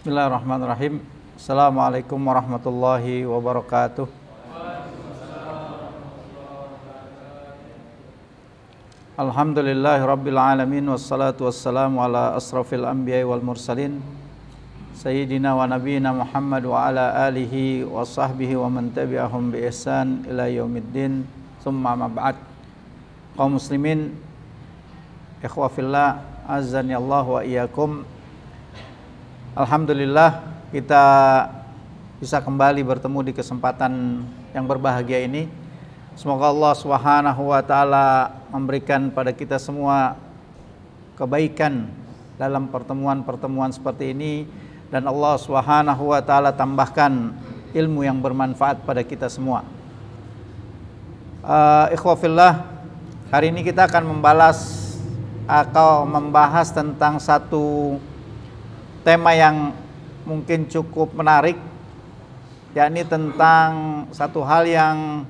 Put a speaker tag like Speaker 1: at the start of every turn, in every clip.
Speaker 1: Bismillahirrahmanirrahim. Assalamualaikum warahmatullahi wabarakatuh. Alhamdulillahi rabbil alamin, wassalatu wassalamu ala asrafil anbiya'i wal mursalin Sayyidina wa nabiyina Muhammad wa ala alihi wa sahbihi wa man tabi'ahum bi ihsan ila yaumiddin. Summa ma ba'd. Kaum muslimin, ikhwa fillah, azani Allah wa iyyakum. Alhamdulillah kita bisa kembali bertemu di kesempatan yang berbahagia ini. Semoga Allah Subhanahu wa taala memberikan pada kita semua kebaikan dalam pertemuan-pertemuan seperti ini, dan Allah Subhanahu wa taala tambahkan ilmu yang bermanfaat pada kita semua. Ikhwa fillah, hari ini kita akan membahas tentang satu tema yang mungkin cukup menarik, yakni tentang satu hal yang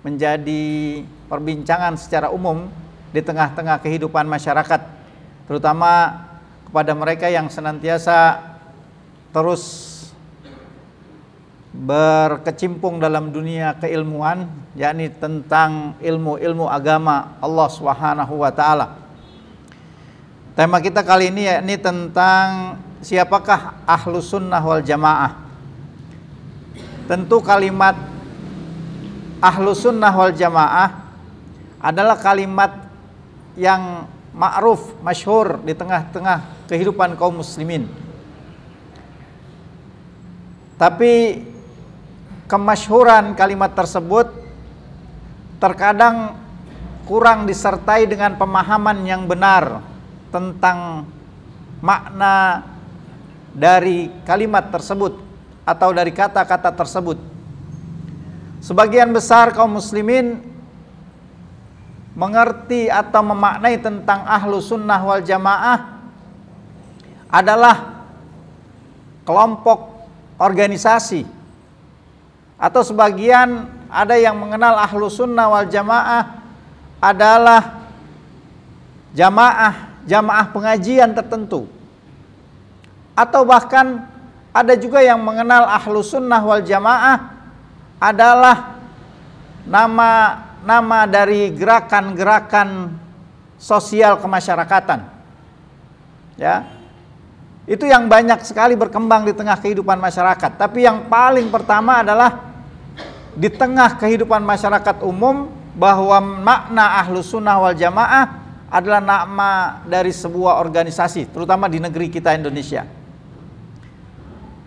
Speaker 1: menjadi perbincangan secara umum di tengah-tengah kehidupan masyarakat, terutama kepada mereka yang senantiasa terus berkecimpung dalam dunia keilmuan, yakni tentang ilmu-ilmu agama Allah Subhanahu wa taala. Tema kita kali ini yakni tentang siapakah Ahlus Sunnah wal Jamaah. Tentu kalimat Ahlus Sunnah wal Jamaah adalah kalimat yang ma'ruf, masyhur di tengah-tengah kehidupan kaum muslimin. Tapi kemasyhuran kalimat tersebut terkadang kurang disertai dengan pemahaman yang benar tentang makna dari kalimat tersebut atau dari kata-kata tersebut. Sebagian besar kaum muslimin mengerti atau memaknai tentang Ahlus Sunnah wal Jamaah adalah kelompok organisasi, atau sebagian ada yang mengenal Ahlus Sunnah wal Jamaah adalah jamaah pengajian tertentu, atau bahkan ada juga yang mengenal Ahlus Sunnah wal Jamaah adalah nama dari gerakan-gerakan sosial kemasyarakatan. Ya, itu yang banyak sekali berkembang di tengah kehidupan masyarakat. Tapi yang paling pertama adalah di tengah kehidupan masyarakat umum, bahwa makna Ahlus Sunnah wal Jamaah adalah nama dari sebuah organisasi, terutama di negeri kita Indonesia.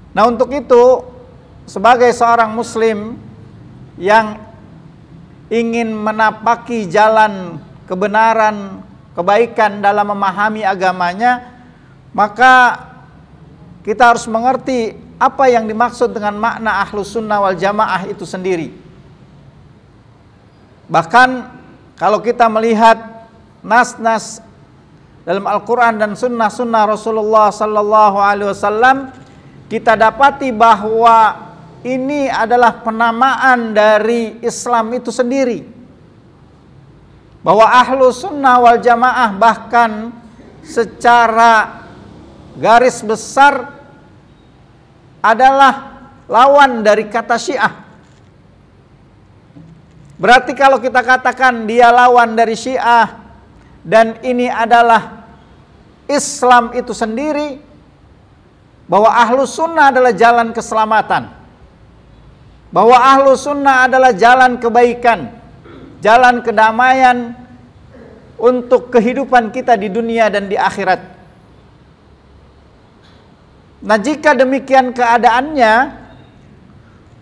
Speaker 1: Nah, untuk itu sebagai seorang muslim yang ingin menapaki jalan kebenaran, kebaikan dalam memahami agamanya, maka kita harus mengerti apa yang dimaksud dengan makna Ahlus Sunnah wal Jamaah itu sendiri. Bahkan kalau kita melihat nas-nas dalam Al-Quran dan sunnah-sunnah Rasulullah Sallallahu Alaihi Wasallam, kita dapati bahwa ini adalah penamaan dari Islam itu sendiri, bahwa Ahlus Sunnah wal Jamaah bahkan secara garis besar adalah lawan dari kata Syiah. Berarti kalau kita katakan dia lawan dari Syiah dan ini adalah Islam itu sendiri, bahwa Ahlus Sunnah adalah jalan keselamatan, bahwa Ahlus Sunnah adalah jalan kebaikan, jalan kedamaian untuk kehidupan kita di dunia dan di akhirat. Nah, jika demikian keadaannya,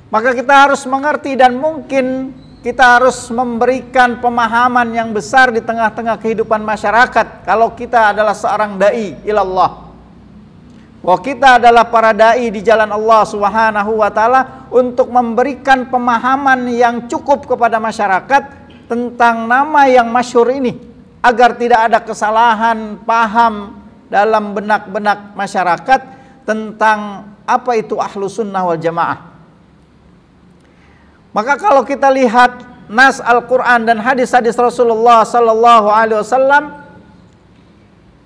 Speaker 1: maka kita harus mengerti dan mungkin kita harus memberikan pemahaman yang besar di tengah-tengah kehidupan masyarakat. Kalau kita adalah seorang da'i ilallah, bahwa kita adalah para da'i di jalan Allah Subhanahu wa taala, untuk memberikan pemahaman yang cukup kepada masyarakat tentang nama yang masyhur ini, agar tidak ada kesalahan paham dalam benak-benak masyarakat tentang apa itu Ahlus Sunnah wal Jamaah. Maka kalau kita lihat nas Al-Quran dan hadis-hadis Rasulullah Sallallahu Alaihi Wasallam,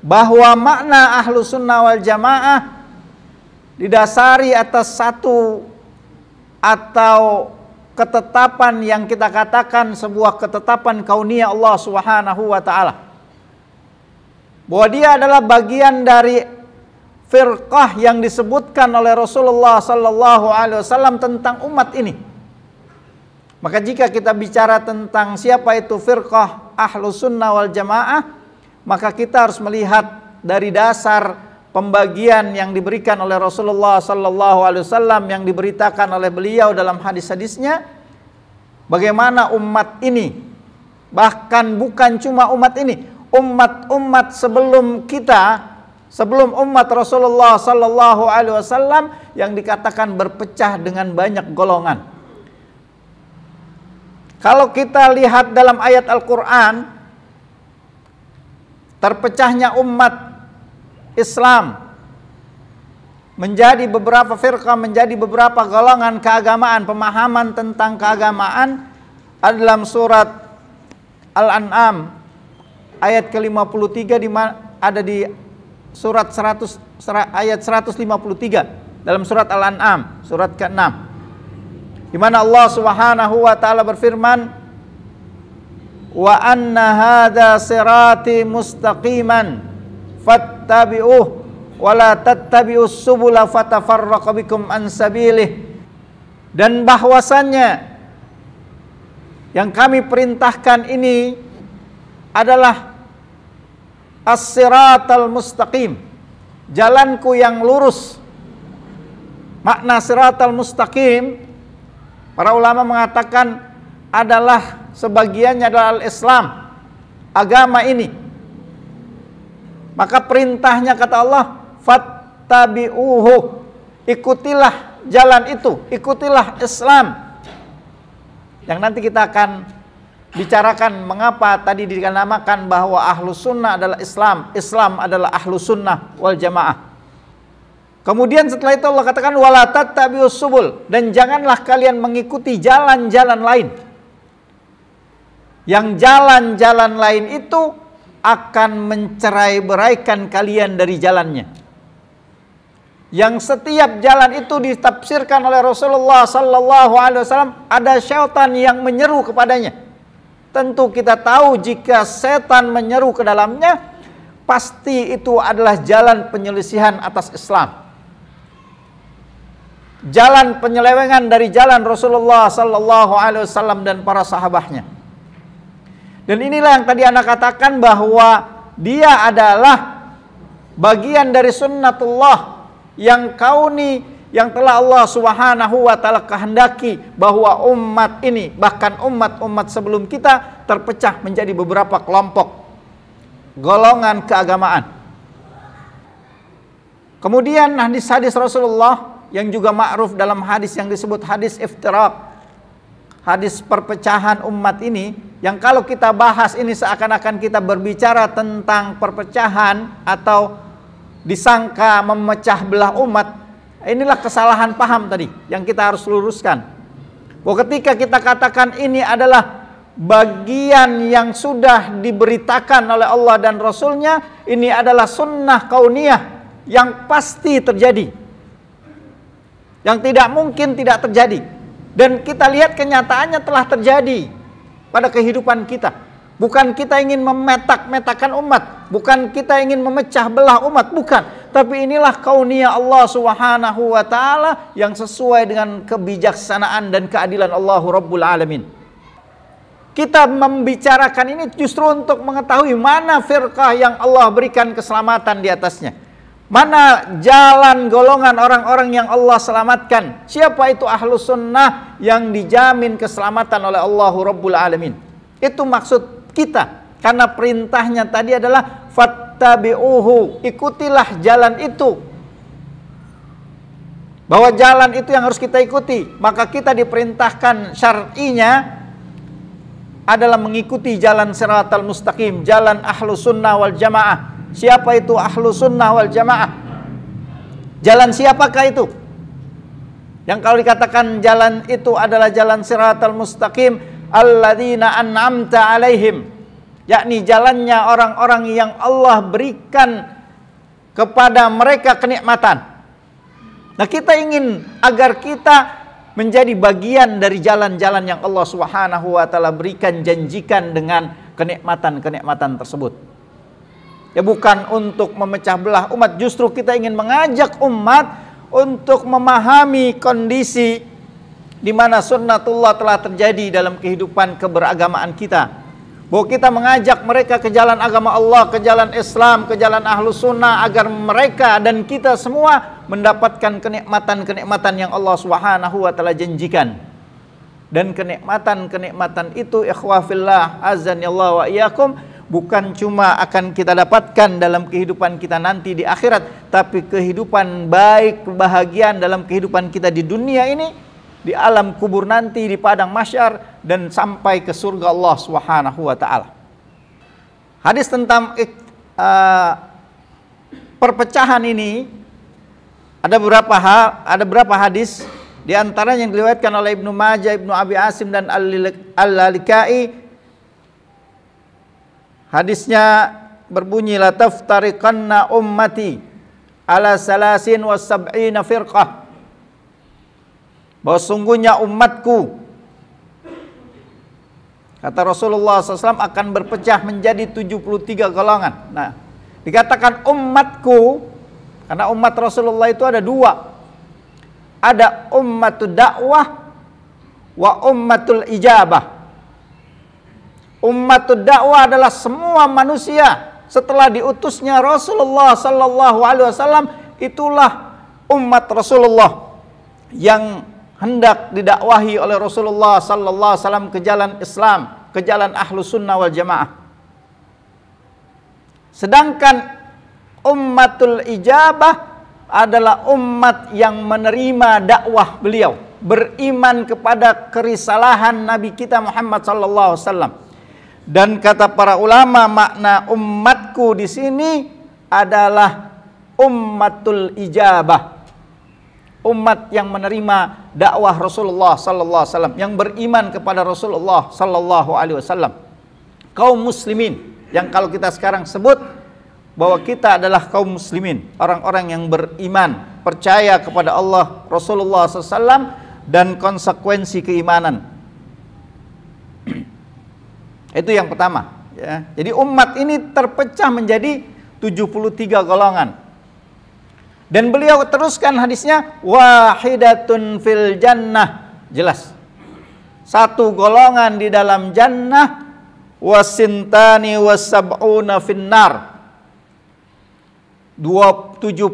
Speaker 1: bahwa makna Ahlus Sunnah wal Jamaah didasari atas satu atau ketetapan yang kita katakan sebuah ketetapan kauniyah Allah Subhanahu wa taala. Bahwa dia adalah bagian dari firqah yang disebutkan oleh Rasulullah sallallahu alaihi wasallam tentang umat ini. Maka jika kita bicara tentang siapa itu firqah Ahlus Sunnah wal Jamaah, maka kita harus melihat dari dasar pembagian yang diberikan oleh Rasulullah sallallahu alaihi wasallam yang diberitakan oleh beliau dalam hadis-hadisnya, bagaimana umat ini, bahkan bukan cuma umat ini, umat-umat sebelum kita, sebelum umat Rasulullah sallallahu alaihi wasallam yang dikatakan berpecah dengan banyak golongan. Kalau kita lihat dalam ayat Al-Qur'an, terpecahnya umat Islam menjadi beberapa firqah, menjadi beberapa golongan keagamaan, pemahaman tentang keagamaan dalam surat Al-An'am ayat ke-53, di mana ada di surat 100 ayat 153 dalam surat Al-An'am surat ke-6, di mana Allah Subhanahu wa taala berfirman, wa anna hadza sirati mustaqiman fattabi'uh wa la tattabi'us subula fatafarraqu bikum an sabilih. Dan bahwasannya yang kami perintahkan ini adalah as-siratal mustaqim, jalanku yang lurus. Makna siratal mustaqim, para ulama mengatakan adalah sebagiannya adalah al-Islam, agama ini. Maka perintahnya kata Allah, fattabi'uhu, ikutilah jalan itu, ikutilah Islam. Yang nanti kita akan bicarakan mengapa tadi dinamakan bahwa Ahlus Sunnah adalah Islam, Islam adalah Ahlus Sunnah wal Jamaah. Kemudian setelah itu Allah katakan wala tattabi'us subul, dan janganlah kalian mengikuti jalan-jalan lain. Yang jalan-jalan lain itu akan mencerai-beraikan kalian dari jalannya. Yang setiap jalan itu ditafsirkan oleh Rasulullah sallallahu alaihi wasallam ada syaitan yang menyeru kepadanya. Tentu kita tahu jika setan menyeru ke dalamnya, pasti itu adalah jalan penyelisihan atas Islam, jalan penyelewengan dari jalan Rasulullah sallallahu alaihi wasallam dan para sahabatnya. Dan inilah yang tadi Anda katakan bahwa dia adalah bagian dari sunnatullah yang kauni, yang telah Allah Subhanahu wa taala kehendaki bahwa umat ini, bahkan umat-umat sebelum kita, terpecah menjadi beberapa kelompok golongan keagamaan. Kemudian hadis-hadis Rasulullah yang juga ma'ruf dalam hadis yang disebut hadis iftiraq, hadis perpecahan umat ini, yang kalau kita bahas ini seakan-akan kita berbicara tentang perpecahan atau disangka memecah belah umat. Inilah kesalahan paham tadi yang kita harus luruskan. Bahwa ketika kita katakan ini adalah bagian yang sudah diberitakan oleh Allah dan Rasulnya, ini adalah sunnah kauniyah yang pasti terjadi, yang tidak mungkin tidak terjadi. Dan kita lihat kenyataannya telah terjadi pada kehidupan kita. Bukan kita ingin memetak-metakan umat, bukan kita ingin memecah belah umat, bukan. Tapi inilah kauniyah Allah Subhanahu wa taala yang sesuai dengan kebijaksanaan dan keadilan Allah Rabbul Alamin. Kita membicarakan ini justru untuk mengetahui mana firqah yang Allah berikan keselamatan di atasnya. Mana jalan golongan orang-orang yang Allah selamatkan. Siapa itu Ahlus Sunnah yang dijamin keselamatan oleh Allah Rabbul Alamin. Itu maksud kita, karena perintahnya tadi adalah fattabi'uhu, ikutilah jalan itu. Bahwa jalan itu yang harus kita ikuti, maka kita diperintahkan syar'inya adalah mengikuti jalan siratal mustaqim, jalan Ahlus Sunnah wal Jamaah. Siapa itu Ahlus Sunnah wal Jamaah? Jalan siapakah itu? Yang kalau dikatakan jalan itu adalah jalan siratal mustaqim, alladzina an'amta alaihim, yakni jalannya orang-orang yang Allah berikan kepada mereka kenikmatan. Nah, kita ingin agar kita menjadi bagian dari jalan-jalan yang Allah Subhanahu wa taala berikan, janjikan dengan kenikmatan-kenikmatan tersebut. Ya, bukan untuk memecah belah umat, justru kita ingin mengajak umat untuk memahami kondisi di mana sunnatullah telah terjadi dalam kehidupan keberagamaan kita. Bahwa kita mengajak mereka ke jalan agama Allah, ke jalan Islam, ke jalan Ahlus Sunnah, agar mereka dan kita semua mendapatkan kenikmatan-kenikmatan yang Allah Subhanahu wa taala janjikan. Dan kenikmatan-kenikmatan itu, ikhwah fillah, azanillahu wa iyyakum, bukan cuma akan kita dapatkan dalam kehidupan kita nanti di akhirat, tapi kehidupan baik, kebahagiaan dalam kehidupan kita di dunia ini, di alam kubur nanti, di padang mahsyar, dan sampai ke surga Allah Subhanahu wa taala. Hadis tentang perpecahan ini ada beberapa hadis, di antaranya yang diriwayatkan oleh Ibnu Majah, Ibnu Abi Asim dan Al-Lalikai. Hadisnya berbunyi, la taftariqanna ummati ala salasin wa sab'ina firqah. Bahwa sungguhnya umatku, kata Rasulullah SAW, akan berpecah menjadi 73 golongan. Nah, dikatakan umatku, karena umat Rasulullah itu ada dua. Ada ummatul dakwah wa ummatul ijabah. Ummatul dakwah adalah semua manusia setelah diutusnya Rasulullah SAW. Itulah umat Rasulullah yang hendak didakwahi oleh Rasulullah sallallahu alaihi wasallam ke jalan Islam, ke jalan Ahlus Sunnah wal Jamaah. Sedangkan ummatul ijabah adalah umat yang menerima dakwah beliau, beriman kepada kerisalahan Nabi kita Muhammad sallallahu alaihi wasallam. Dan kata para ulama, makna umatku di sini adalah ummatul ijabah. Umat yang menerima dakwah Rasulullah sallallahu alaihi wasallam, yang beriman kepada Rasulullah sallallahu alaihi wasallam. Kaum muslimin, yang kalau kita sekarang sebut bahwa kita adalah kaum muslimin, orang-orang yang beriman, percaya kepada Allah, Rasulullah sallallahu alaihi wasallam, dan konsekuensi keimanan. Itu yang pertama, ya. Jadi umat ini terpecah menjadi 73 golongan. Dan beliau teruskan hadisnya, wahidatun fil jannah, jelas, satu golongan di dalam jannah, wasintani wasab'una finnar, 72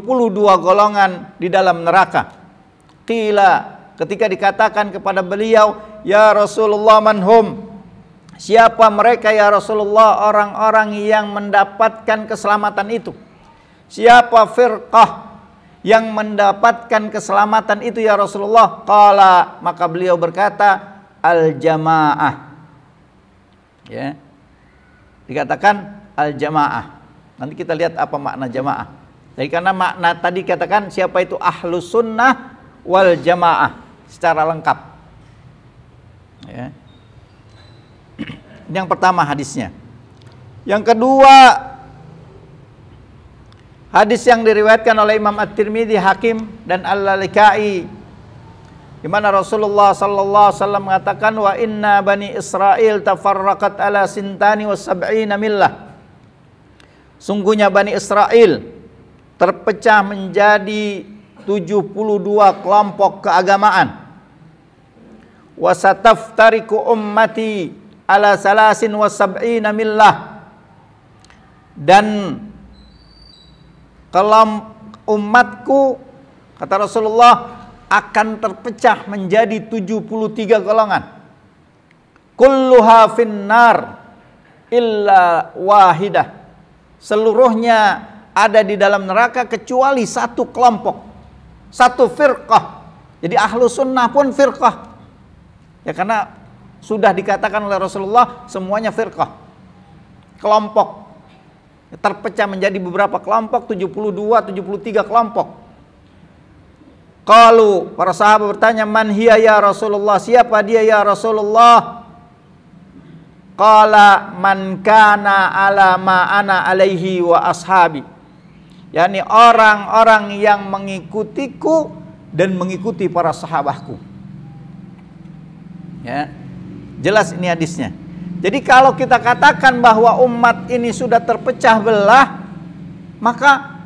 Speaker 1: golongan di dalam neraka. Qila, ketika dikatakan kepada beliau, ya Rasulullah, manhum, siapa mereka ya Rasulullah, orang-orang yang mendapatkan keselamatan itu? Siapa firqah yang mendapatkan keselamatan itu ya Rasulullah? Qala, maka beliau berkata, al-jamaah. Ya, dikatakan al-jamaah. Nanti kita lihat apa makna jamaah. Jadi karena makna tadi katakan siapa itu Ahlus Sunnah wal Jamaah secara lengkap. Ya. Ini yang pertama hadisnya. Yang kedua, hadis yang diriwayatkan oleh Imam At-Tirmidzi, Hakim dan Al-Lalikai, di mana Rasulullah sallallahu alaihi wasallam mengatakan, wa inna bani Israil tafarraqat ala sintani wa sab'ina millah. Sungguhnya Bani Israel terpecah menjadi 72 kelompok keagamaan. Wa sataftariqu ummati ala salasin wa sab'ina millah. Dan umatku, kata Rasulullah, akan terpecah menjadi 73 golongan. Kulluha finnar illa wahidah. Seluruhnya ada di dalam neraka kecuali satu kelompok, satu firqah. Jadi ahlu sunnah pun firqah. Ya, karena sudah dikatakan oleh Rasulullah semuanya firqah, kelompok. Terpecah menjadi beberapa kelompok, 72, 73 kelompok. Qalu, para sahabat bertanya, man hiya ya Rasulullah, siapa dia ya Rasulullah? Qala man kana ala ma ana alaihi wa ashabi. Yani orang-orang yang mengikutiku dan mengikuti para sahabatku. Ya, jelas ini hadisnya. Jadi kalau kita katakan bahwa umat ini sudah terpecah belah, maka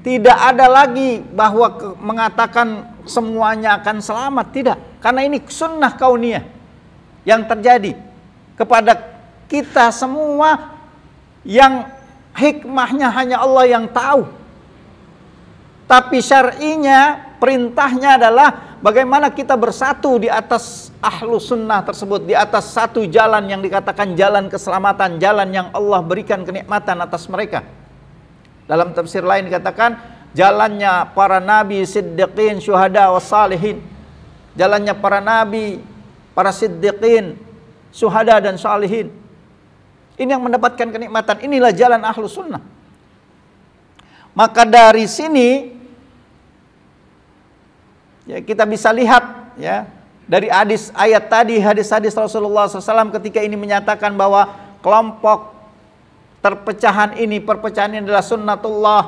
Speaker 1: tidak ada lagi bahwa mengatakan semuanya akan selamat, tidak. Karena ini sunnah kauniyah yang terjadi kepada kita semua, yang hikmahnya hanya Allah yang tahu. Tapi syar'inya, perintahnya adalah bagaimana kita bersatu di atas ahlu sunnah tersebut, di atas satu jalan yang dikatakan jalan keselamatan, jalan yang Allah berikan kenikmatan atas mereka. Dalam tafsir lain dikatakan jalannya para nabi, siddiqin, syuhada, wassalihin. Jalannya para nabi, para siddiqin, syuhada dan salihin. Ini yang mendapatkan kenikmatan. Inilah jalan ahlu sunnah. Maka dari sini ya kita bisa lihat ya dari hadis ayat tadi, hadis-hadis Rasulullah SAW ketika ini menyatakan bahwa kelompok perpecahan ini adalah sunnatullah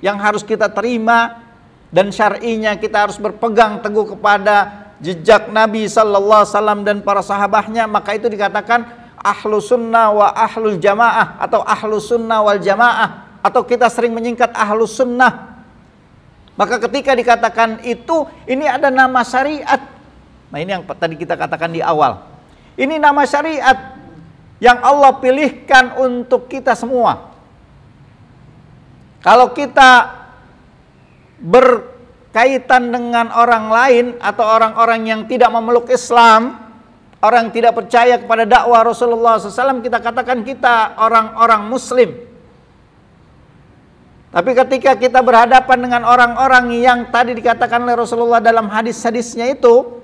Speaker 1: yang harus kita terima, dan syar'inya kita harus berpegang teguh kepada jejak Nabi sallallahu alaihi wasallam dan para sahabatnya. Maka itu dikatakan ahlu sunnah wa ahlul jamaah, atau ahlu sunnah wal jamaah, atau kita sering menyingkat ahlu sunnah. Maka ketika dikatakan itu, ini ada nama syariat. Nah, ini yang tadi kita katakan di awal. Ini nama syariat yang Allah pilihkan untuk kita semua. Kalau kita berkaitan dengan orang lain atau orang-orang yang tidak memeluk Islam, orang yang tidak percaya kepada dakwah Rasulullah SAW, kita katakan kita orang-orang Muslim. Tapi ketika kita berhadapan dengan orang-orang yang tadi dikatakan oleh Rasulullah dalam hadis-hadisnya itu,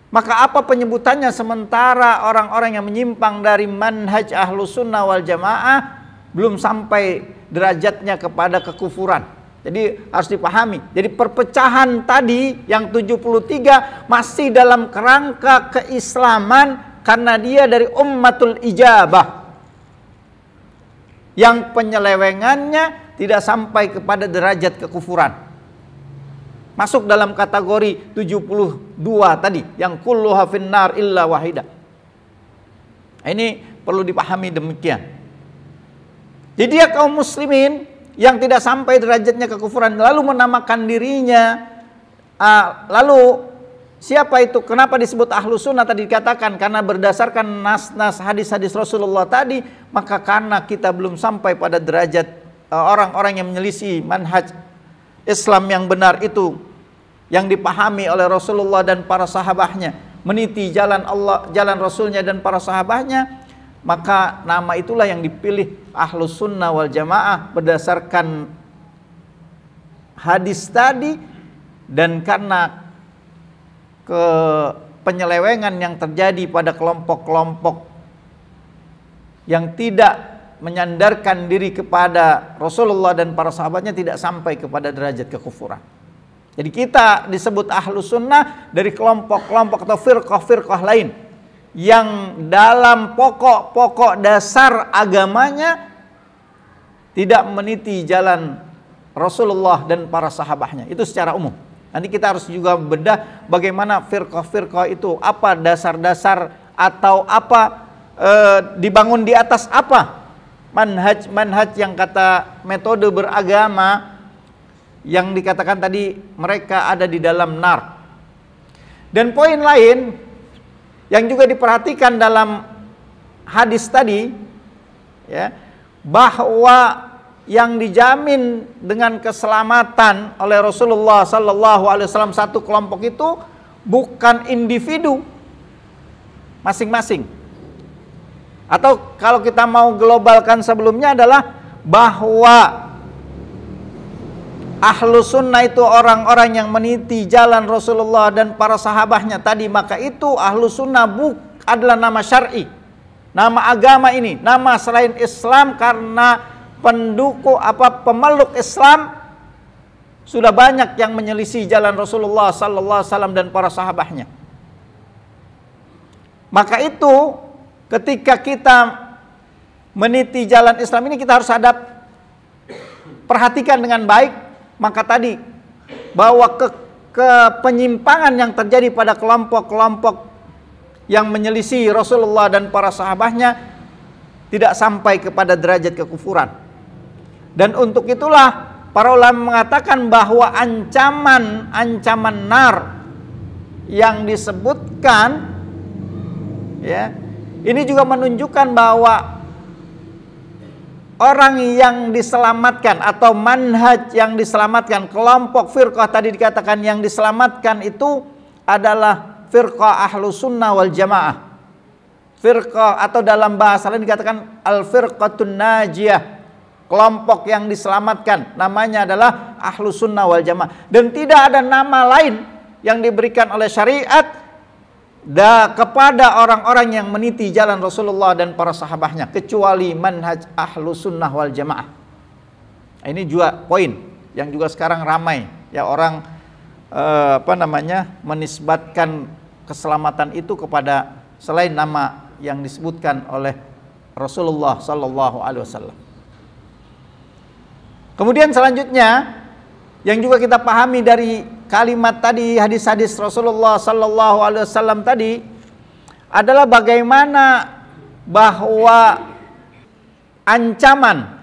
Speaker 1: maka apa penyebutannya sementara orang-orang yang menyimpang dari manhaj ahlus sunnah wal jamaah belum sampai derajatnya kepada kekufuran. Jadi harus dipahami. Jadi perpecahan tadi yang 73 masih dalam kerangka keislaman karena dia dari ummatul ijabah, yang penyelewengannya tidak sampai kepada derajat kekufuran. Masuk dalam kategori 72 tadi, yang kulluha finnar illa wahida. Ini perlu dipahami demikian. Jadi dia kaum muslimin yang tidak sampai derajatnya kekufuran, lalu menamakan dirinya, lalu siapa itu? Kenapa disebut ahlu sunnah tadi dikatakan? Karena berdasarkan nas-nas hadis-hadis Rasulullah tadi, maka karena kita belum sampai pada derajat orang-orang yang menyelisih manhaj Islam yang benar itu, yang dipahami oleh Rasulullah dan para sahabatnya, meniti jalan Allah, jalan Rasulnya dan para sahabatnya, maka nama itulah yang dipilih ahlus sunnah wal jamaah berdasarkan hadis tadi, dan karena penyelewengan yang terjadi pada kelompok-kelompok yang tidak menyandarkan diri kepada Rasulullah dan para sahabatnya, tidak sampai kepada derajat kekufuran. Jadi kita disebut ahlu sunnah dari kelompok-kelompok atau firqah-firqah lain yang dalam pokok-pokok dasar agamanya tidak meniti jalan Rasulullah dan para sahabatnya. Itu secara umum. Nanti kita harus juga bedah bagaimana firqah-firqah itu, apa dasar-dasar atau apa dibangun di atas apa manhaj yang kata metode beragama yang dikatakan tadi mereka ada di dalam nar. Dan poin lain yang juga diperhatikan dalam hadis tadi ya, bahwa yang dijamin dengan keselamatan oleh Rasulullah sallallahu alaihi wasallam satu kelompok itu bukan individu masing-masing. Atau kalau kita mau globalkan sebelumnya adalah bahwa ahlu sunnah itu orang-orang yang meniti jalan Rasulullah dan para sahabatnya tadi, maka itu ahlu sunnah adalah nama syar'i, nama agama ini, nama selain Islam, karena pemeluk Islam sudah banyak yang menyelisih jalan Rasulullah sallallahu alaihi wasallam dan para sahabatnya. Maka itu ketika kita meniti jalan Islam ini, kita harus perhatikan dengan baik. Maka tadi bahwa penyimpangan yang terjadi pada kelompok-kelompok yang menyelisih Rasulullah dan para sahabatnya tidak sampai kepada derajat kekufuran. Dan untuk itulah para ulama mengatakan bahwa ancaman nar yang disebutkan, ya, ini juga menunjukkan bahwa orang yang diselamatkan atau manhaj yang diselamatkan, kelompok firqah tadi dikatakan yang diselamatkan itu adalah firqah ahlus sunnah wal jamaah. Firqah atau dalam bahasa lain dikatakan al-firqatun najiyah, kelompok yang diselamatkan, namanya adalah ahlus sunnah wal jamaah. Dan tidak ada nama lain yang diberikan oleh syariat kepada orang-orang yang meniti jalan Rasulullah dan para sahabatnya kecuali manhaj ahlus sunnah wal jamaah. Ini juga poin yang juga sekarang ramai ya, orang menisbatkan keselamatan itu kepada selain nama yang disebutkan oleh Rasulullah sallallahu alaihi wasallam. Kemudian selanjutnya yang juga kita pahami dari kalimat tadi, hadis-hadis Rasulullah sallallahu alaihi wasallam tadi adalah bagaimana bahwa ancaman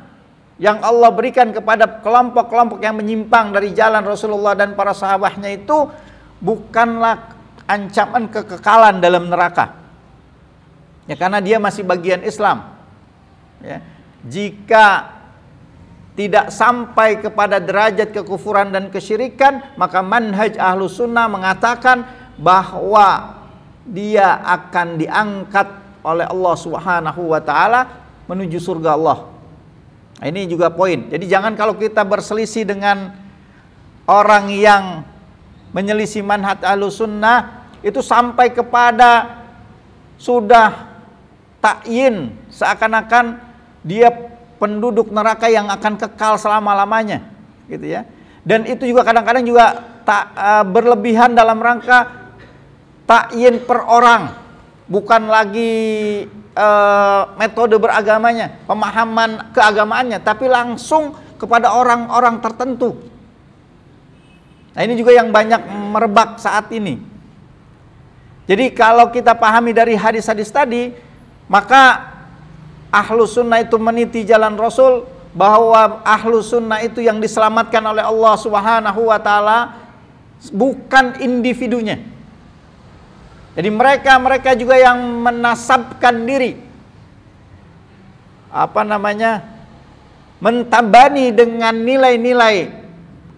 Speaker 1: yang Allah berikan kepada kelompok-kelompok yang menyimpang dari jalan Rasulullah dan para sahabatnya itu bukanlah ancaman kekekalan dalam neraka. Ya, karena dia masih bagian Islam. Ya, jika tidak sampai kepada derajat kekufuran dan kesyirikan, maka manhaj ahlus sunnah mengatakan bahwa dia akan diangkat oleh Allah Subhanahu wa taala menuju surga Allah. Nah, ini juga poin. Jadi jangan kalau kita berselisih dengan orang yang menyelisih manhaj ahlus sunnah itu sampai kepada sudah takyin seakan-akan dia penduduk neraka yang akan kekal selama-lamanya, gitu ya. Dan itu juga kadang-kadang juga berlebihan dalam rangka takyin per orang, bukan lagi metode beragamanya, pemahaman keagamaannya, tapi langsung kepada orang-orang tertentu. Nah, ini juga yang banyak merebak saat ini. Jadi kalau kita pahami dari hadis-hadis tadi, maka ahlus sunnah itu meniti jalan Rasul, bahwa ahlus sunnah itu yang diselamatkan oleh Allah Subhanahu wa taala bukan individunya. Jadi mereka juga yang menasabkan diri, mentabani dengan nilai-nilai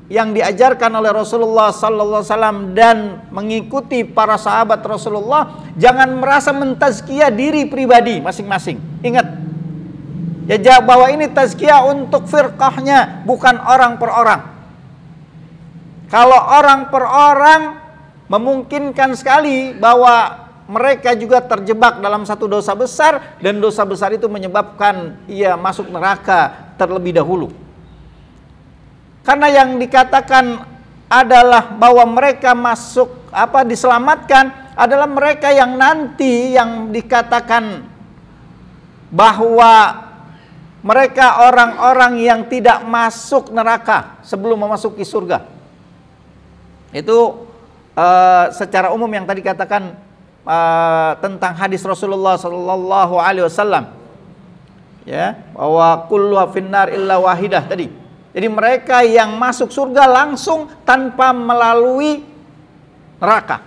Speaker 1: yang diajarkan oleh Rasulullah sallallahu alaihi wasallam dan mengikuti para sahabat Rasulullah. Jangan merasa mentazkiyah diri pribadi masing-masing. Ingat, ya, bahwa ini tazkiyah untuk firqahnya, bukan orang per orang. Kalau orang per orang memungkinkan sekali bahwa mereka juga terjebak dalam satu dosa besar, dan dosa besar itu menyebabkan ia masuk neraka terlebih dahulu. Karena yang dikatakan adalah bahwa mereka diselamatkan adalah mereka yang nanti yang dikatakan bahwa mereka orang-orang yang tidak masuk neraka sebelum memasuki surga. Itu secara umum yang tadi katakan tentang hadis Rasulullah sallallahu alaihi wasallam, ya, bahwa kullu finnar illa wahidah tadi. Jadi mereka yang masuk surga langsung tanpa melalui neraka.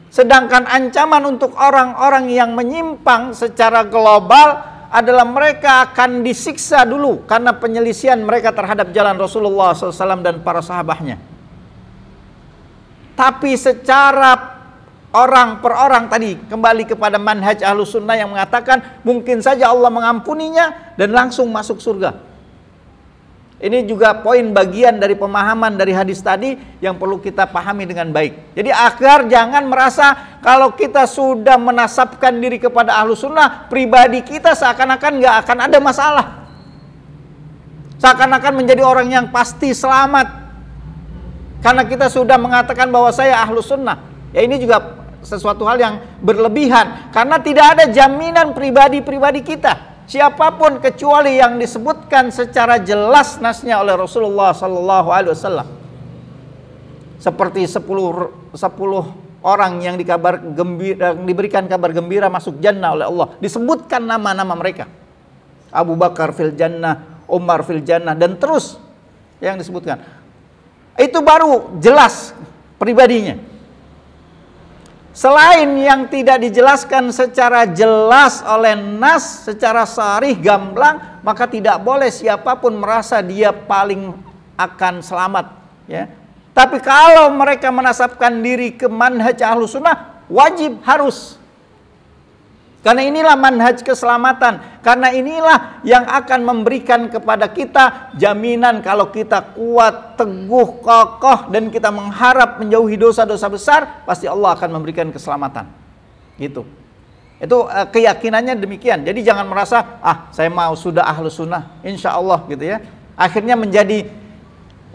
Speaker 1: Sedangkan ancaman untuk orang-orang yang menyimpang secara global adalah mereka akan disiksa dulu karena penyelisihan mereka terhadap jalan Rasulullah SAW dan para sahabatnya. Tapi secara orang per orang tadi, kembali kepada manhaj ahlus sunnah yang mengatakan mungkin saja Allah mengampuninya dan langsung masuk surga. Ini juga poin bagian dari pemahaman dari hadis tadi yang perlu kita pahami dengan baik. Jadi agar jangan merasa kalau kita sudah menasabkan diri kepada ahlus sunnah, pribadi kita seakan-akan nggak akan ada masalah. Seakan-akan menjadi orang yang pasti selamat karena kita sudah mengatakan bahwa saya ahlus sunnah. Ya, ini juga sesuatu hal yang berlebihan karena tidak ada jaminan pribadi-pribadi kita. Siapapun kecuali yang disebutkan secara jelas nasnya oleh Rasulullah sallallahu alaihi wasallam. seperti 10 orang yang diberikan kabar gembira masuk jannah oleh Allah. Disebutkan nama-nama mereka. Abu Bakar fil jannah, Umar fil jannah, dan terus yang disebutkan. Itu baru jelas pribadinya. Selain yang tidak dijelaskan secara jelas oleh nas, secara sharih gamblang, maka tidak boleh siapapun merasa dia paling akan selamat, ya. Tapi kalau mereka menasabkan diri ke manhaj Ahlus Sunnah, wajib, harus. Karena inilah manhaj keselamatan. Karena inilah yang akan memberikan kepada kita jaminan kalau kita kuat, teguh, kokoh, dan kita mengharap menjauhi dosa-dosa besar, pasti Allah akan memberikan keselamatan. Gitu. Itu keyakinannya demikian. Jadi jangan merasa, saya mau sudah Ahlus Sunnah, insya Allah gitu ya. Akhirnya menjadi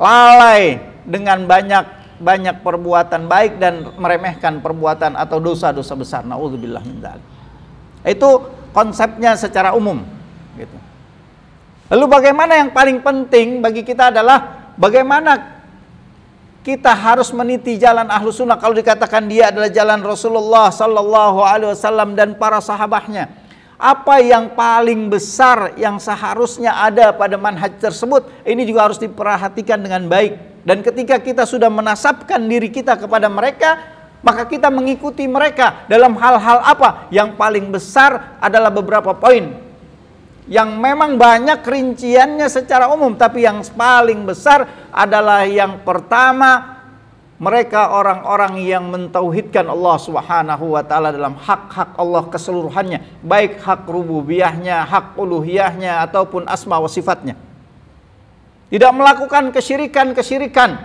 Speaker 1: lalai dengan banyak perbuatan baik dan meremehkan perbuatan atau dosa-dosa besar. Nauzubillah min dzalik. Itu konsepnya secara umum gitu. Lalu bagaimana yang paling penting bagi kita adalah bagaimana kita harus meniti jalan Ahlus Sunnah. Kalau dikatakan dia adalah jalan Rasulullah Sallallahu Alaihi Wasallam dan para sahabatnya, apa yang paling besar yang seharusnya ada pada manhaj tersebut, ini juga harus diperhatikan dengan baik. Dan ketika kita sudah menasabkan diri kita kepada mereka, maka kita mengikuti mereka dalam hal-hal apa? Yang paling besar adalah beberapa poin yang memang banyak rinciannya secara umum, tapi yang paling besar adalah yang pertama, mereka orang-orang yang mentauhidkan Allah Subhanahu wa taala dalam hak-hak Allah keseluruhannya, baik hak rububiyahnya, hak uluhiyahnya ataupun asma wa sifatnya. Tidak melakukan kesyirikan-kesyirikan,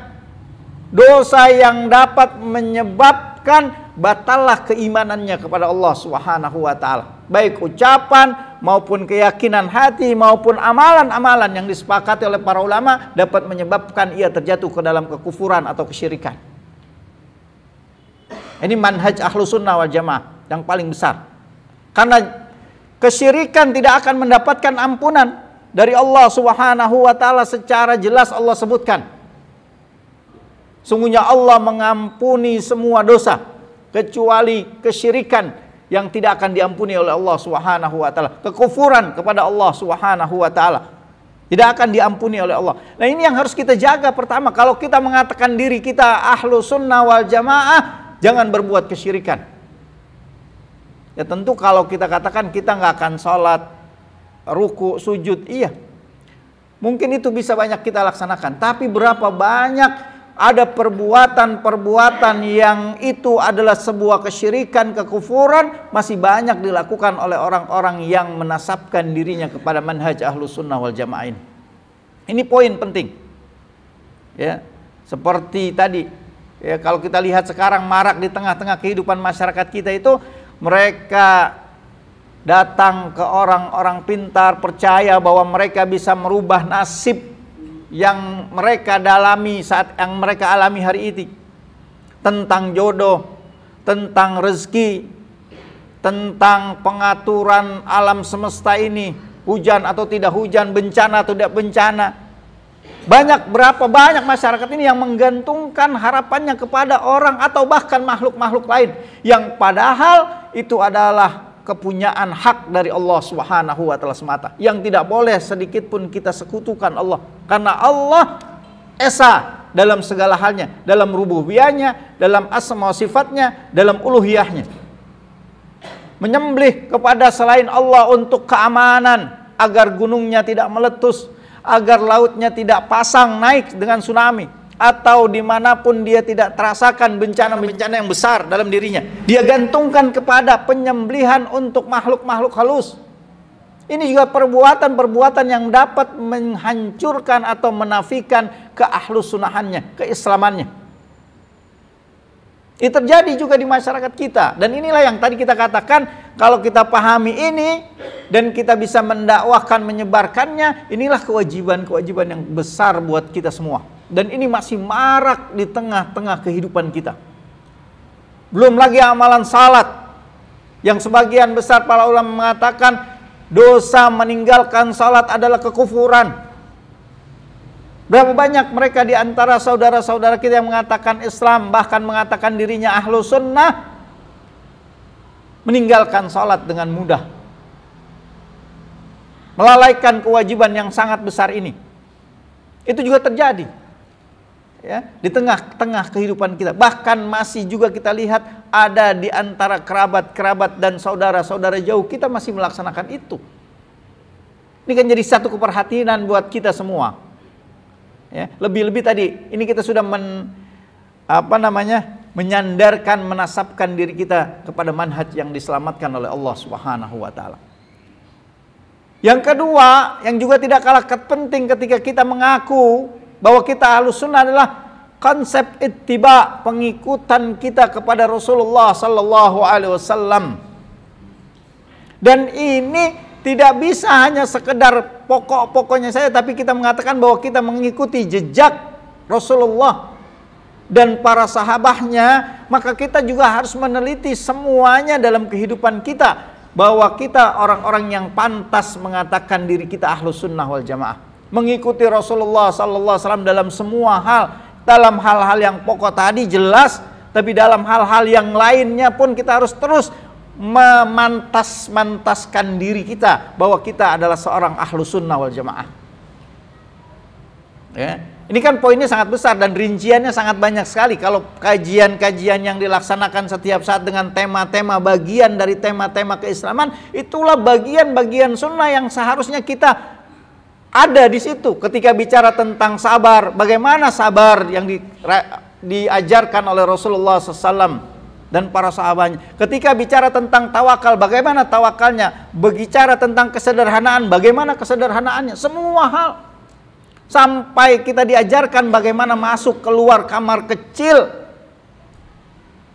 Speaker 1: dosa yang dapat menyebabkan batallah keimanannya kepada Allah Subhanahu wa taala. Baik ucapan maupun keyakinan hati maupun amalan-amalan yang disepakati oleh para ulama dapat menyebabkan ia terjatuh ke dalam kekufuran atau kesyirikan. Ini manhaj Ahlus Sunnah wal Jamaah yang paling besar. Karena kesyirikan tidak akan mendapatkan ampunan dari Allah Subhanahu wa taala, secara jelas Allah sebutkan. Sungguhnya Allah mengampuni semua dosa kecuali kesyirikan yang tidak akan diampuni oleh Allah Subhanahu wa taala. Kekufuran kepada Allah Subhanahu wa taala tidak akan diampuni oleh Allah. Nah, ini yang harus kita jaga pertama. Kalau kita mengatakan diri kita Ahlus Sunnah wal Jamaah, jangan berbuat kesyirikan. Ya tentu kalau kita katakan kita nggak akan sholat, ruku, sujud, iya. Mungkin itu bisa banyak kita laksanakan. Tapi berapa banyak ada perbuatan-perbuatan yang itu adalah sebuah kesyirikan, kekufuran, masih banyak dilakukan oleh orang-orang yang menasabkan dirinya kepada manhaj Ahlus Sunnah wal Jamaah ini. Ini poin penting. Ya, seperti tadi, ya, kalau kita lihat sekarang marak di tengah-tengah kehidupan masyarakat kita itu, mereka datang ke orang-orang pintar, percaya bahwa mereka bisa merubah nasib yang mereka dalami saat yang mereka alami hari ini, tentang jodoh, tentang rezeki, tentang pengaturan alam semesta ini, hujan atau tidak hujan, bencana atau tidak bencana. Berapa banyak masyarakat ini yang menggantungkan harapannya kepada orang atau bahkan makhluk-makhluk lain, yang padahal itu adalah kepunyaan hak dari Allah Subhanahu wa taala semata, yang tidak boleh sedikit pun kita sekutukan Allah, karena Allah esa dalam segala halnya, dalam rububiyahnya, dalam asma sifatnya, dalam uluhiyahnya. Menyembelih kepada selain Allah untuk keamanan, agar gunungnya tidak meletus, agar lautnya tidak pasang naik dengan tsunami, atau dimanapun dia tidak terasakan bencana-bencana yang besar dalam dirinya, dia gantungkan kepada penyembelihan untuk makhluk-makhluk halus. Ini juga perbuatan-perbuatan yang dapat menghancurkan atau menafikan keahlus sunnahannya, keislamannya. Ini terjadi juga di masyarakat kita, dan inilah yang tadi kita katakan, kalau kita pahami ini dan kita bisa mendakwahkan, menyebarkannya, inilah kewajiban-kewajiban yang besar buat kita semua. Dan ini masih marak di tengah-tengah kehidupan kita. Belum lagi amalan salat, yang sebagian besar para ulama mengatakan dosa meninggalkan salat adalah kekufuran. Berapa banyak mereka di antara saudara-saudara kita yang mengatakan Islam, bahkan mengatakan dirinya ahlu sunnah, meninggalkan sholat dengan mudah, melalaikan kewajiban yang sangat besar ini. Itu juga terjadi ya, di tengah-tengah kehidupan kita. Bahkan masih juga kita lihat ada di antara kerabat-kerabat dan saudara-saudara jauh kita masih melaksanakan itu. Ini kan jadi satu keperhatian buat kita semua. Ya, lebih-lebih tadi ini kita sudah menyandarkan, menasabkan diri kita kepada manhaj yang diselamatkan oleh Allah Subhanahu wa taala. Yang kedua, yang juga tidak kalah penting ketika kita mengaku bahwa kita Ahlus Sunnah adalah konsep ittiba, pengikutan kita kepada Rasulullah sallallahu alaihi wasallam. Dan ini tidak bisa hanya sekedar pokok-pokoknya saja, tapi kita mengatakan bahwa kita mengikuti jejak Rasulullah dan para sahabatnya, maka kita juga harus meneliti semuanya dalam kehidupan kita, bahwa kita orang-orang yang pantas mengatakan diri kita Ahlus Sunnah wal Jamaah, mengikuti Rasulullah sallallahu alaihi wasallam dalam semua hal. Dalam hal-hal yang pokok tadi jelas, tapi dalam hal-hal yang lainnya pun kita harus terus memantaskan diri kita bahwa kita adalah seorang Ahlus Sunnah wal Jamaah. Ya, ini kan poinnya sangat besar dan rinciannya sangat banyak sekali. Kalau kajian-kajian yang dilaksanakan setiap saat dengan tema-tema, bagian dari tema-tema keislaman, itulah bagian-bagian sunnah yang seharusnya kita ada di situ. Ketika bicara tentang sabar, bagaimana sabar yang diajarkan oleh Rasulullah SAW dan para sahabatnya. Ketika bicara tentang tawakal, bagaimana tawakalnya? Bicara tentang kesederhanaan, bagaimana kesederhanaannya? Semua hal. Sampai kita diajarkan bagaimana masuk keluar kamar kecil,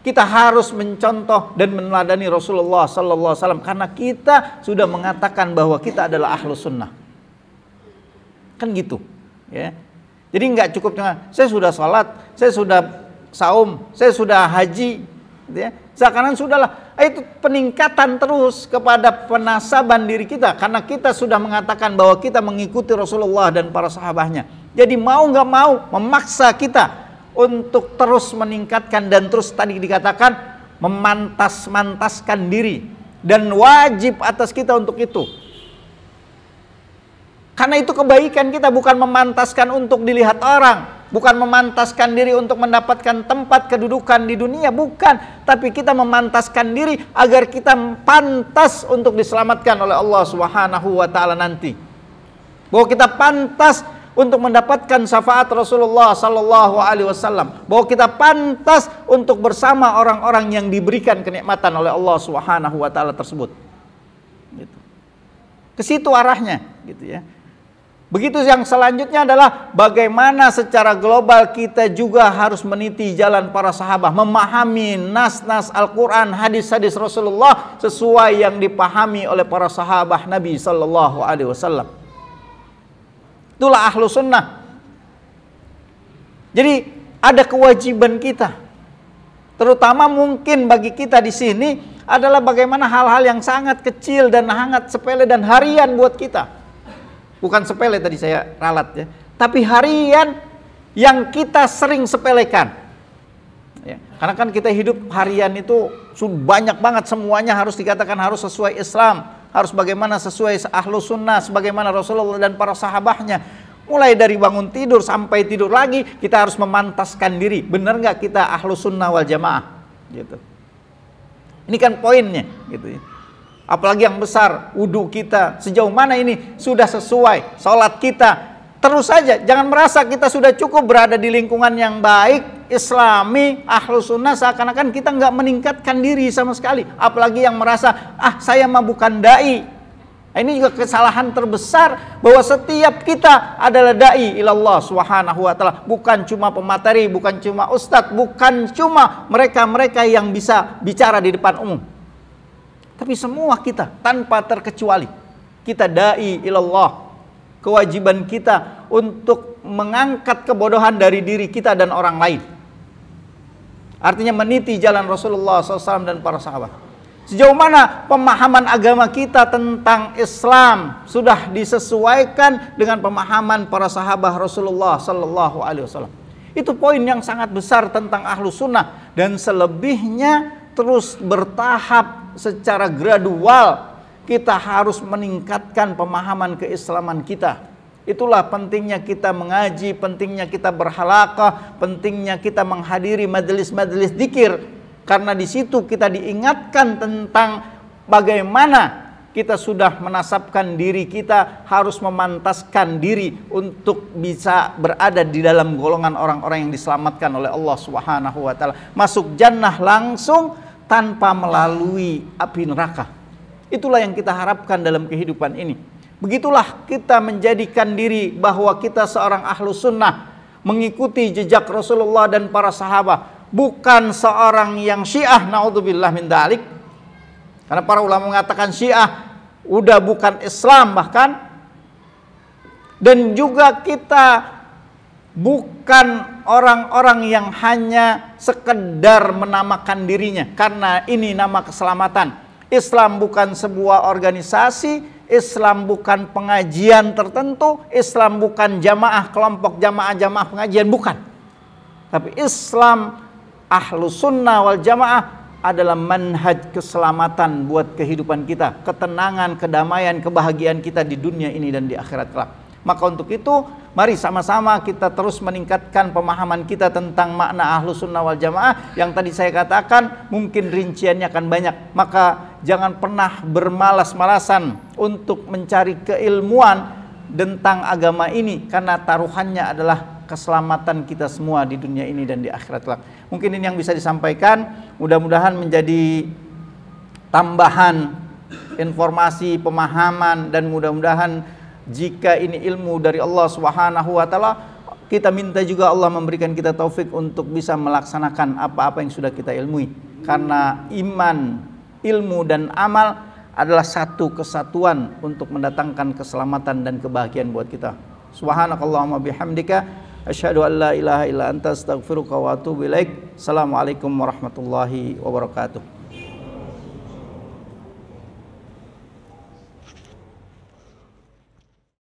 Speaker 1: kita harus mencontoh dan meneladani Rasulullah sallallahu alaihi wasallam, karena kita sudah mengatakan bahwa kita adalah Ahlus Sunnah. Kan gitu, ya. Jadi nggak cukup dengan saya sudah sholat, saya sudah saum, saya sudah haji, ya, seakan sudahlah. Itu peningkatan terus kepada penasaban diri kita, karena kita sudah mengatakan bahwa kita mengikuti Rasulullah dan para sahabatnya. Jadi mau nggak mau memaksa kita untuk terus meningkatkan dan terus tadi dikatakan memantaskan diri, dan wajib atas kita untuk itu. Karena itu kebaikan kita, bukan memantaskan untuk dilihat orang, bukan memantaskan diri untuk mendapatkan tempat kedudukan di dunia, bukan. Tapi kita memantaskan diri agar kita pantas untuk diselamatkan oleh Allah Subhanahu wa taala nanti. Bahwa kita pantas untuk mendapatkan syafaat Rasulullah sallallahu alaihi wasallam. Bahwa kita pantas untuk bersama orang-orang yang diberikan kenikmatan oleh Allah Subhanahu wa taala tersebut. Gitu. Ke situ arahnya, gitu ya. Begitu yang selanjutnya adalah bagaimana secara global kita juga harus meniti jalan para sahabat, memahami nas-nas Al-Quran, hadis-hadis Rasulullah sesuai yang dipahami oleh para sahabat Nabi Sallallahu Alaihi Wasallam. Itulah Ahlus Sunnah. Jadi ada kewajiban kita, terutama mungkin bagi kita di sini adalah bagaimana hal-hal yang sangat kecil dan sangat sepele dan harian buat kita. Bukan sepele tadi saya ralat ya, tapi harian yang kita sering sepelekan. Ya, karena kan kita hidup harian itu banyak banget, semuanya harus dikatakan harus sesuai Islam, harus bagaimana sesuai Ahlus Sunnah, sebagaimana Rasulullah dan para sahabatnya. Mulai dari bangun tidur sampai tidur lagi kita harus memantaskan diri. Benar nggak kita Ahlus Sunnah wal Jamaah? Gitu. Ini kan poinnya, gitu ya. Apalagi yang besar, wudhu kita sejauh mana ini sudah sesuai, sholat kita terus saja. Jangan merasa kita sudah cukup berada di lingkungan yang baik, Islami, Ahlus Sunnah, seakan-akan kita nggak meningkatkan diri sama sekali. Apalagi yang merasa, saya mah bukan dai. Ini juga kesalahan terbesar, bahwa setiap kita adalah dai ilallah Subhanahu wa taala. Bukan cuma pemateri, bukan cuma ustadz, bukan cuma mereka-mereka yang bisa bicara di depan umum. Tapi semua kita tanpa terkecuali kita dai ilallah. Kewajiban kita untuk mengangkat kebodohan dari diri kita dan orang lain. Artinya meniti jalan Rasulullah SAW dan para sahabat. Sejauh mana pemahaman agama kita tentang Islam sudah disesuaikan dengan pemahaman para sahabat Rasulullah Sallallahu Alaihi Wasallam. Itu poin yang sangat besar tentang Ahlus Sunnah, dan selebihnya terus bertahap secara gradual. Kita harus meningkatkan pemahaman keislaman kita. Itulah pentingnya kita mengaji, pentingnya kita berhalaqah, pentingnya kita menghadiri majelis-majelis dzikir. Karena di situ kita diingatkan tentang bagaimana kita sudah menasabkan diri kita, harus memantaskan diri untuk bisa berada di dalam golongan orang-orang yang diselamatkan oleh Allah Subhanahu wa taala, masuk jannah langsung tanpa melalui api neraka. Itulah yang kita harapkan dalam kehidupan ini. Begitulah kita menjadikan diri bahwa kita seorang Ahlus Sunnah, mengikuti jejak Rasulullah dan para sahabat. Bukan seorang yang Syiah, naudzubillah min dzalik. Karena para ulama mengatakan Syiah udah bukan Islam bahkan. Dan juga kita bukan orang-orang yang hanya sekedar menamakan dirinya, karena ini nama keselamatan. Islam bukan sebuah organisasi, Islam bukan pengajian tertentu, Islam bukan jamaah, kelompok jamaah pengajian, bukan. Tapi Islam Ahlus Sunnah wal Jamaah adalah manhaj keselamatan buat kehidupan kita, ketenangan, kedamaian, kebahagiaan kita di dunia ini dan di akhirat kelak. Maka untuk itu, mari sama-sama kita terus meningkatkan pemahaman kita tentang makna Ahlus Sunnah wal Jamaah. Yang tadi saya katakan, mungkin rinciannya akan banyak. Maka jangan pernah bermalas-malasan untuk mencari keilmuan tentang agama ini, karena taruhannya adalah keselamatan kita semua di dunia ini dan di akhirat kelak. Mungkin ini yang bisa disampaikan, mudah-mudahan menjadi tambahan informasi, pemahaman, dan mudah-mudahan jika ini ilmu dari Allah Subhanahu wa taala, kita minta juga Allah memberikan kita taufik untuk bisa melaksanakan apa-apa yang sudah kita ilmui. Karena iman, ilmu dan amal adalah satu kesatuan untuk mendatangkan keselamatan dan kebahagiaan buat kita. Subhanakallahumma bihamdika asyhadu an la ilaha illa anta astaghfiruka wa atubu ilaik. Assalamualaikum warahmatullahi wabarakatuh.